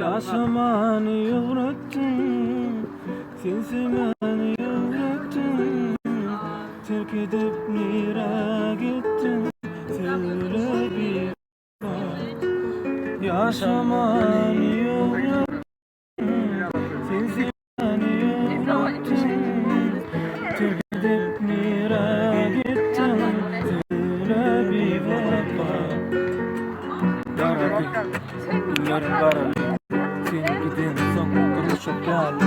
Yaşamanı öğrettin, sen sevmeni öğrettin. Terk edip nere gittin, söyle bir bak. Yaşamanı öğrettin, sen sevmeni öğrettin. Terk edip nere gittin, söyle bir bak. Ya Rabbi, günler karalı. Seni gidin son konuşup geldi.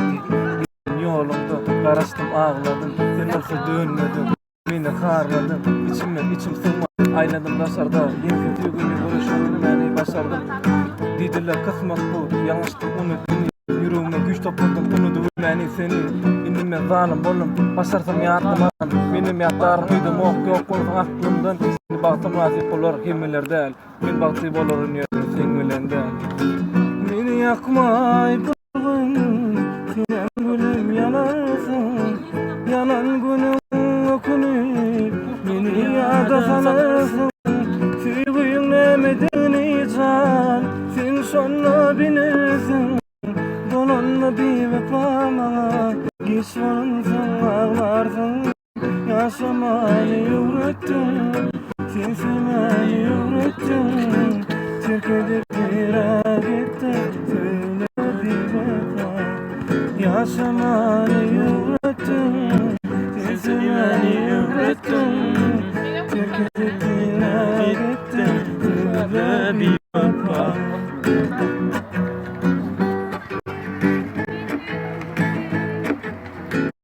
Yolumda karıştım ağladım. Sen olsa dönmedim, beni harladın. İçim sığmadı, aynadım dışarıda. Yeni kötü günü görüşümünü beni başardım. Dediler kısmet bu, yanlıştı unuttum. Yüreğime güç topladım, unuttum beni seni. Benim ben zalim oldum, başarsam yardım. Benim yatlarım uyudum, yok olsun aklımdan. Seni baktım nasip olur, himmeler değil. Ben baktım olur, sen bilenden. Beni yakmay bırakın, sen gülüm yanarsın. Yanan günüm okunup, beni yada sanarsın. Sevgin emedin can, sen sonra bilirsin. Donanla bir vefama, geç varınsın ağlarsın. Yaşamayı öğrettin, sen sevmeyi öğrettin. Terk edip